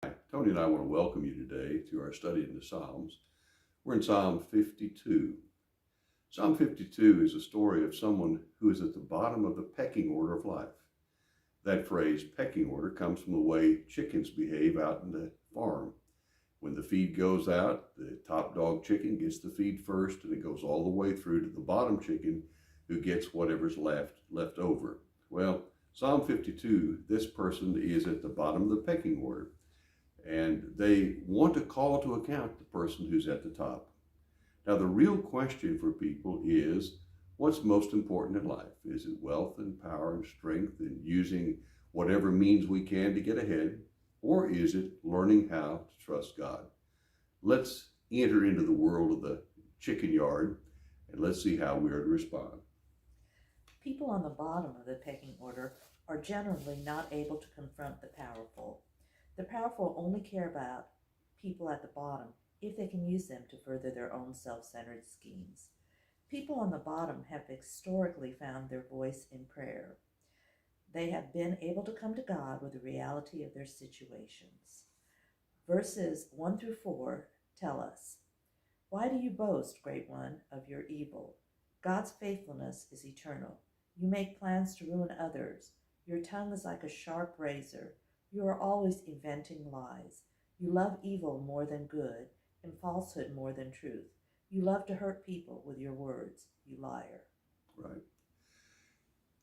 Tony and I want to welcome you today to our study in the Psalms. We're in Psalm 52. Psalm 52 is a story of someone who is at the bottom of the pecking order of life. That phrase, pecking order, comes from the way chickens behave out in the farm. When the feed goes out, the top dog chicken gets the feed first, and it goes all the way through to the bottom chicken who gets whatever's left over. Well, Psalm 52, this person is at the bottom of the pecking order, and they want to call to account the person who's at the top. Now, the real question for people is, what's most important in life? Is it wealth and power and strength and using whatever means we can to get ahead? Or is it learning how to trust God? Let's enter into the world of the chicken yard and let's see how we are to respond. People on the bottom of the pecking order are generally not able to confront the powerful. The powerful only care about people at the bottom if they can use them to further their own self-centered schemes. People on the bottom have historically found their voice in prayer. They have been able to come to God with the reality of their situations. Verses 1 through 4 tell us, "Why do you boast, great one, of your evil? God's faithfulness is eternal. You make plans to ruin others. Your tongue is like a sharp razor. You are always inventing lies. You love evil more than good, and falsehood more than truth. You love to hurt people with your words, you liar." Right.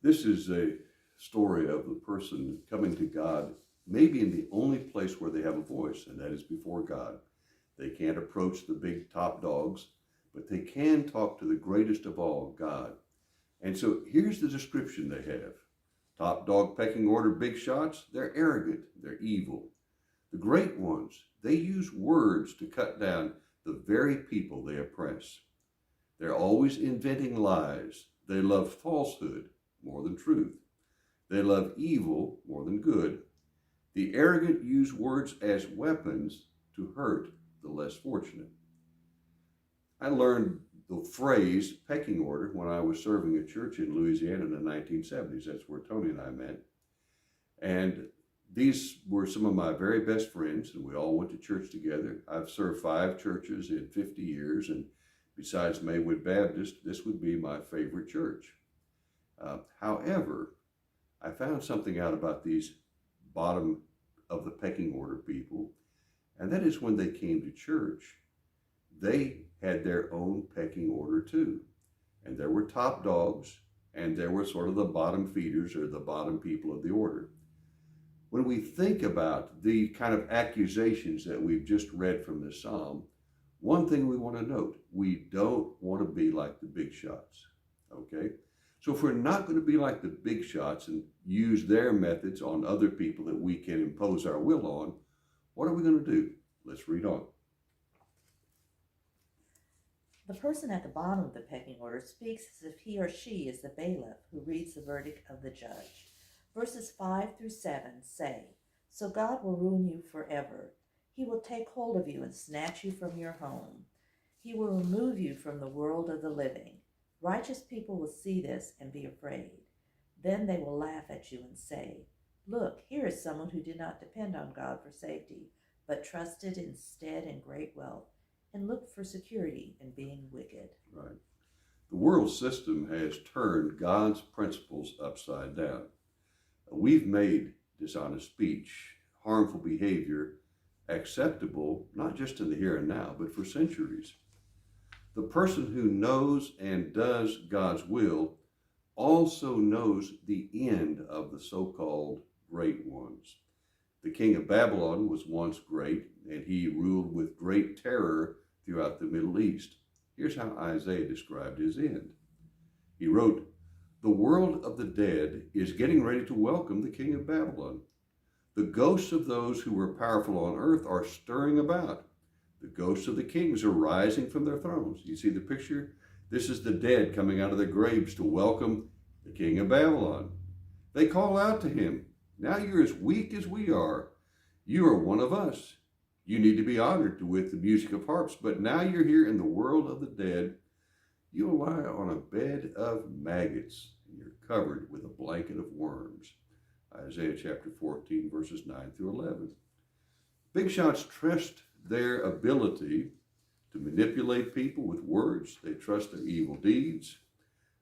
This is a story of the person coming to God, maybe in the only place where they have a voice, and that is before God. They can't approach the big top dogs, but they can talk to the greatest of all, God. And so here's the description they have. Top dog pecking order big shots, they're arrogant, they're evil. The great ones, they use words to cut down the very people they oppress. They're always inventing lies. They love falsehood more than truth. They love evil more than good. The arrogant use words as weapons to hurt the less fortunate. I learned the phrase pecking order when I was serving a church in Louisiana in the 1970s. That's where Tony and I met. And these were some of my very best friends, and we all went to church together. I've served 5 churches in 50 years, and besides Maywood Baptist, this would be my favorite church. However, I found something out about these bottom of the pecking order people, and that is when they came to church, they had their own pecking order too. And there were top dogs, and there were sort of the bottom feeders or the bottom people of the order. When we think about the kind of accusations that we've just read from this psalm, one thing we want to note, we don't want to be like the big shots, okay? So if we're not going to be like the big shots and use their methods on other people that we can impose our will on, what are we going to do? Let's read on. The person at the bottom of the pecking order speaks as if he or she is the bailiff who reads the verdict of the judge. Verses 5 through 7 say, "So God will ruin you forever. He will take hold of you and snatch you from your home. He will remove you from the world of the living. Righteous people will see this and be afraid. Then they will laugh at you and say, 'Look, here is someone who did not depend on God for safety, but trusted instead in great wealth and looked for security in being wicked.'" Right. The world system has turned God's principles upside down. We've made dishonest speech, harmful behavior acceptable, not just in the here and now, but for centuries. The person who knows and does God's will also knows the end of the so-called great ones. The king of Babylon was once great, and he ruled with great terror throughout the Middle East. Here's how Isaiah described his end. He wrote, "The world of the dead is getting ready to welcome the king of Babylon. The ghosts of those who were powerful on earth are stirring about. The ghosts of the kings are rising from their thrones." You see the picture? This is the dead coming out of their graves to welcome the king of Babylon. They call out to him, "Now you're as weak as we are. You are one of us. You need to be honored with the music of harps, but now you're here in the world of the dead. You'll lie on a bed of maggots, and you're covered with a blanket of worms." Isaiah chapter 14, verses 9 through 11. Big shots trust their ability to manipulate people with words. They trust their evil deeds,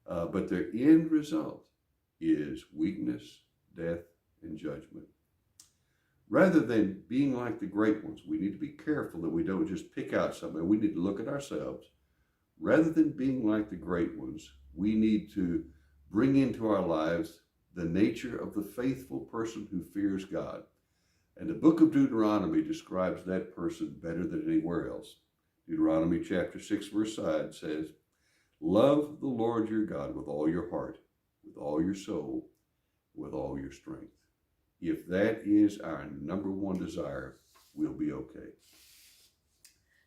but their end result is weakness, death, and judgment. Rather than being like the great ones, we need to be careful that we don't just pick out somebody. We need to look at ourselves. Rather than being like the great ones, we need to bring into our lives the nature of the faithful person who fears God. And the book of Deuteronomy describes that person better than anywhere else. Deuteronomy chapter 6 verse 9 says, "Love the Lord your God with all your heart, with all your soul, with all your strength." If that is our number one desire, we'll be okay.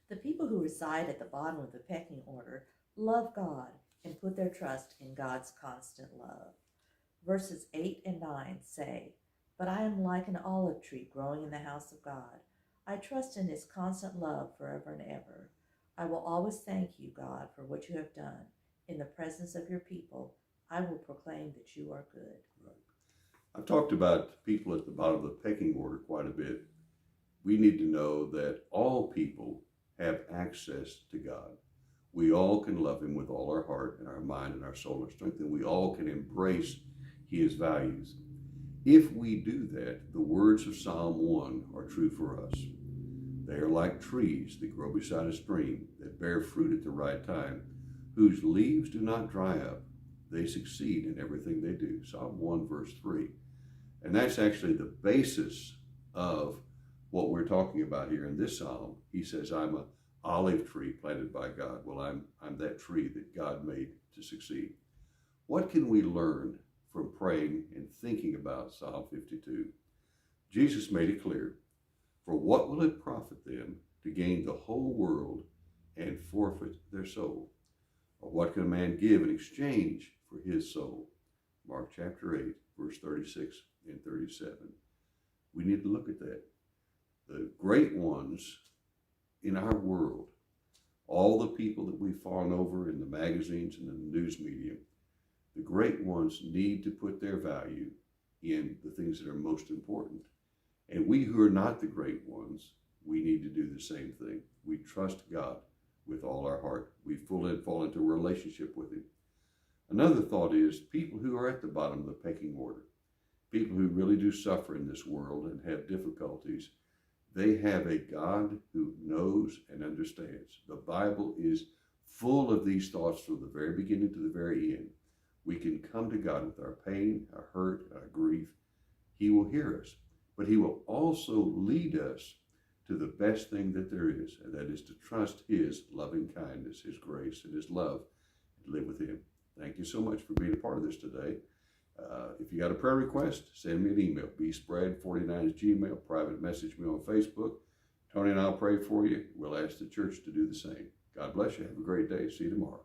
The people who reside at the bottom of the pecking order love God and put their trust in God's constant love. Verses 8 and 9 say, "But I am like an olive tree growing in the house of God. I trust in his constant love forever and ever. I will always thank you, God, for what you have done. In the presence of your people, I will proclaim that you are good." Right. I've talked about people at the bottom of the pecking order quite a bit. We need to know that all people have access to God. We all can love him with all our heart and our mind and our soul and strength, and we all can embrace his values. If we do that, the words of Psalm 1 are true for us. They are like trees that grow beside a stream, that bear fruit at the right time, whose leaves do not dry up. They succeed in everything they do. Psalm 1 verse 3. And that's actually the basis of what we're talking about here in this psalm. He says, I'm an olive tree planted by God. Well, I'm that tree that God made to succeed. What can we learn from praying and thinking about Psalm 52? Jesus made it clear. For what will it profit them to gain the whole world and forfeit their soul? Or what can a man give in exchange for his soul? Mark chapter 8, verse 36 and 37. We need to look at that. The great ones in our world, all the people that we've fallen over in the magazines and in the news media, the great ones need to put their value in the things that are most important. And we who are not the great ones, we need to do the same thing. We trust God with all our heart. We fall into a relationship with him. Another thought is people who are at the bottom of the pecking order, people who really do suffer in this world and have difficulties, they have a God who knows and understands. The Bible is full of these thoughts from the very beginning to the very end. We can come to God with our pain, our hurt, our grief. He will hear us, but he will also lead us to the best thing that there is, and that is to trust his loving kindness, his grace, and his love, and live with him. Thank you so much for being a part of this today. If you got a prayer request, send me an email, bspread49@gmail, private message me on Facebook. Tony and I'll pray for you. We'll ask the church to do the same. God bless you. Have a great day. See you tomorrow.